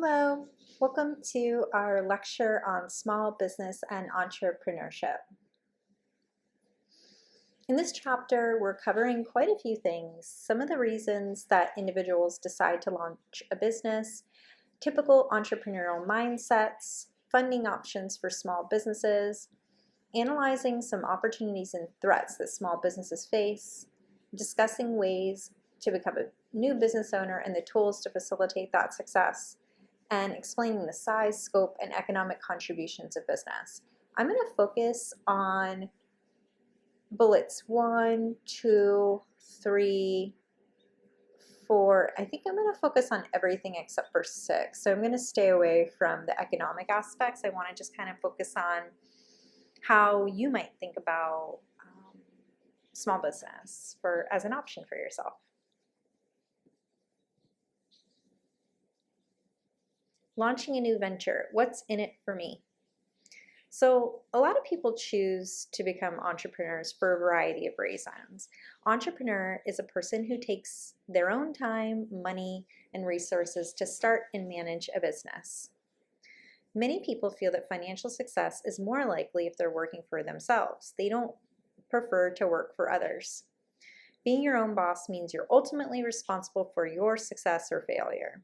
Hello, welcome to our lecture on small business and entrepreneurship. In this chapter, we're covering quite a few things, some of the reasons that individuals decide to launch a business, typical entrepreneurial mindsets, funding options for small businesses, analyzing some opportunities and threats that small businesses face, discussing ways to become a new business owner and the tools to facilitate that success, and explaining the size, scope, and economic contributions of business. I'm going to focus on bullets 1, 2, 3, 4. I think I'm going to focus on everything except for 6. So I'm going to stay away from the economic aspects. I want to just kind of focus on how you might think about small business as an option for yourself. Launching a new venture, what's in it for me? So a lot of people choose to become entrepreneurs for a variety of reasons. Entrepreneur is a person who takes their own time, money, and resources to start and manage a business. Many people feel that financial success is more likely if they're working for themselves. They don't prefer to work for others. Being your own boss means you're ultimately responsible for your success or failure.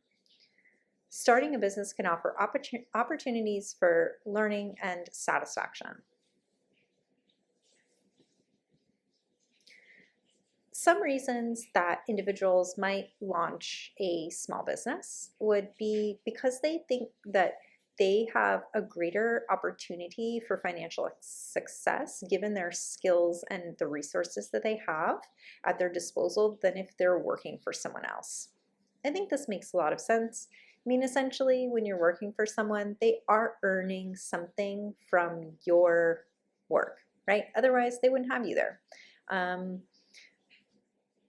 Starting a business can offer opportunities for learning and satisfaction. Some reasons that individuals might launch a small business would be because they think that they have a greater opportunity for financial success given their skills and the resources that they have at their disposal than if they're working for someone else. I think this makes a lot of sense. I mean, essentially, when you're working for someone, they are earning something from your work, right? Otherwise, they wouldn't have you there.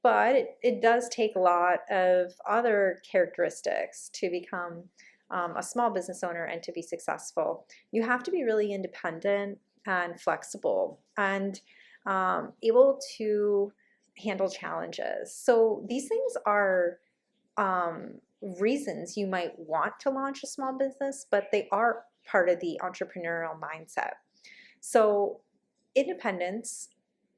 But it does take a lot of other characteristics to become a small business owner and to be successful. You have to be really independent and flexible and able to handle challenges. So these things are reasons you might want to launch a small business, but they are part of the entrepreneurial mindset. So independence,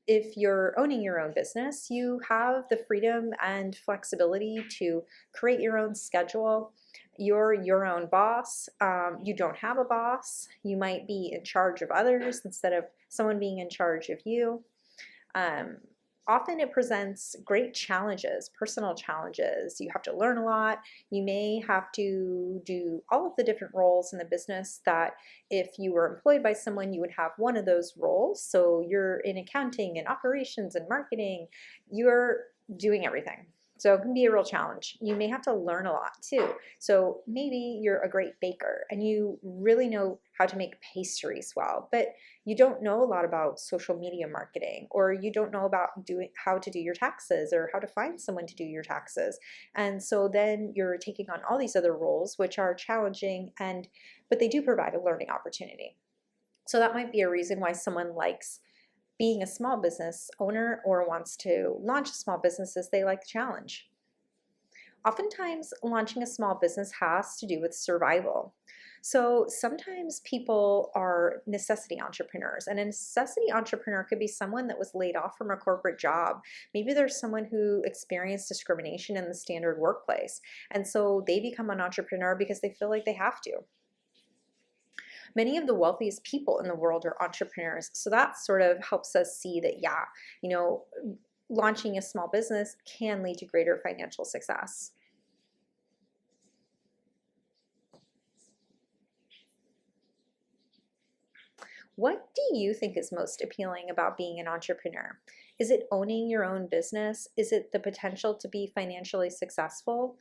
if you're owning your own business, you have the freedom and flexibility to create your own schedule. You're your own boss. You don't have a boss. You might be in charge of others instead of someone being in charge of you. Often it presents great challenges, personal challenges. You have to learn a lot. You may have to do all of the different roles in the business that if you were employed by someone, you would have one of those roles. So you're in accounting and operations and marketing. You're doing everything. So it can be a real challenge. You may have to learn a lot too. So maybe you're a great baker and you really know how to make pastries well, but you don't know a lot about social media marketing, or you don't know about how to do your taxes or how to find someone to do your taxes. And so then you're taking on all these other roles, which are challenging, but they do provide a learning opportunity. So that might be a reason why someone likes being a small business owner or wants to launch a small business is they like the challenge. Oftentimes, launching a small business has to do with survival. So sometimes people are necessity entrepreneurs, and a necessity entrepreneur could be someone that was laid off from a corporate job. Maybe there's someone who experienced discrimination in the standard workplace, and so they become an entrepreneur because they feel like they have to. Many of the wealthiest people in the world are entrepreneurs. So that sort of helps us see that, yeah, launching a small business can lead to greater financial success. What do you think is most appealing about being an entrepreneur? Is it owning your own business? Is it the potential to be financially successful?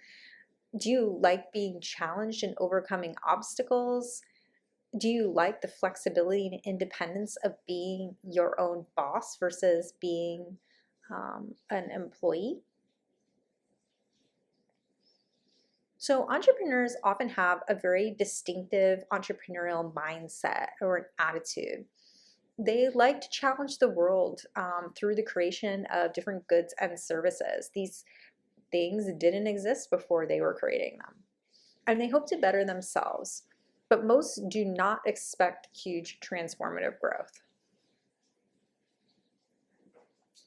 Do you like being challenged and overcoming obstacles? Do you like the flexibility and independence of being your own boss versus being an employee? So entrepreneurs often have a very distinctive entrepreneurial mindset or an attitude. They like to challenge the world through the creation of different goods and services. These things didn't exist before they were creating them. and they hope to better themselves, but most do not expect huge transformative growth.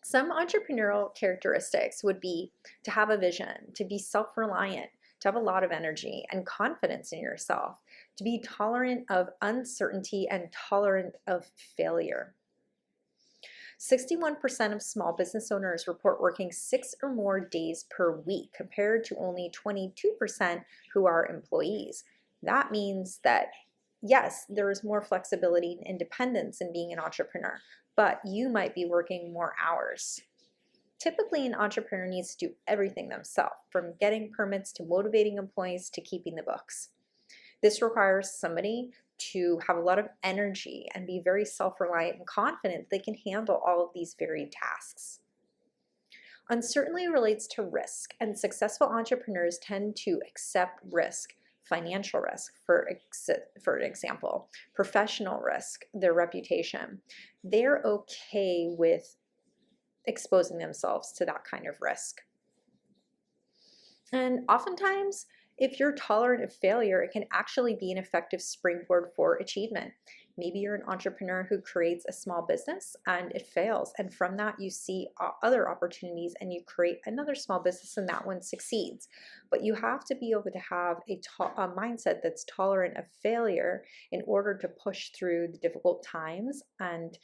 Some entrepreneurial characteristics would be to have a vision, to be self-reliant, to have a lot of energy and confidence in yourself, to be tolerant of uncertainty and tolerant of failure. 61% of small business owners report working 6 or more days per week, compared to only 22% who are employees. That means that, yes, there is more flexibility and independence in being an entrepreneur, but you might be working more hours. Typically, an entrepreneur needs to do everything themselves, from getting permits to motivating employees to keeping the books. This requires somebody to have a lot of energy and be very self-reliant and confident they can handle all of these varied tasks. Uncertainty relates to risk, and successful entrepreneurs tend to accept risk, financial risk, for example, professional risk, their reputation. They're okay with exposing themselves to that kind of risk. And oftentimes, if you're tolerant of failure, it can actually be an effective springboard for achievement. Maybe you're an entrepreneur who creates a small business and it fails, and from that you see other opportunities and you create another small business and that one succeeds. But you have to be able to have a mindset that's tolerant of failure in order to push through the difficult times. And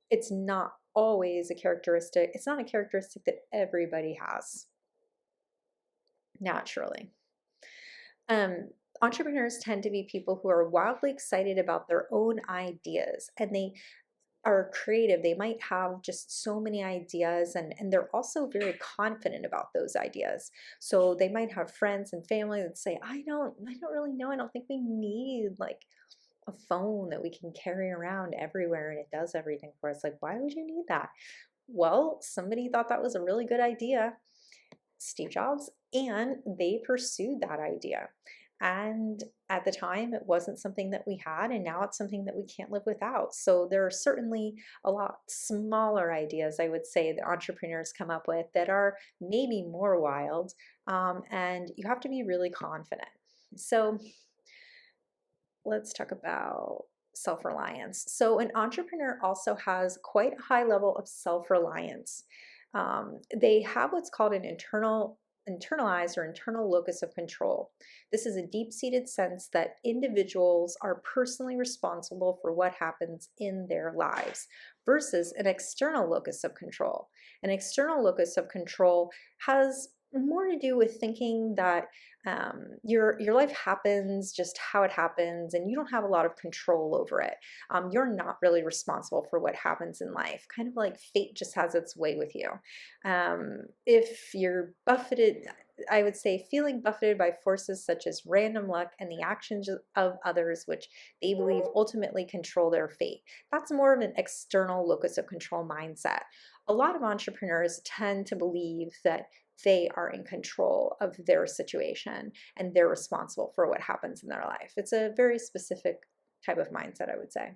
it's not always a characteristic, it's not a characteristic that everybody has naturally. Entrepreneurs tend to be people who are wildly excited about their own ideas, and they are creative. They might have just so many ideas, and they're also very confident about those ideas. So they might have friends and family that say, I don't really know. I don't think we need like a phone that we can carry around everywhere and it does everything for us. Like, why would you need that? Well, somebody thought that was a really good idea, Steve Jobs, and they pursued that idea. And at the time, it wasn't something that we had, and now it's something that we can't live without. So there are certainly a lot smaller ideas, I would say, that entrepreneurs come up with that are maybe more wild, and you have to be really confident. So let's talk about self-reliance. So an entrepreneur also has quite a high level of self-reliance. They have what's called an internalized or internal locus of control. This is a deep-seated sense that individuals are personally responsible for what happens in their lives versus an external locus of control. An external locus of control has more to do with thinking that your life happens just how it happens and you don't have a lot of control over it. You're not really responsible for what happens in life, kind of like fate just has its way with you. If you're buffeted, I would say feeling buffeted by forces such as random luck and the actions of others, which they believe ultimately control their fate. That's more of an external locus of control mindset. A lot of entrepreneurs tend to believe that they are in control of their situation and they're responsible for what happens in their life. It's a very specific type of mindset, I would say.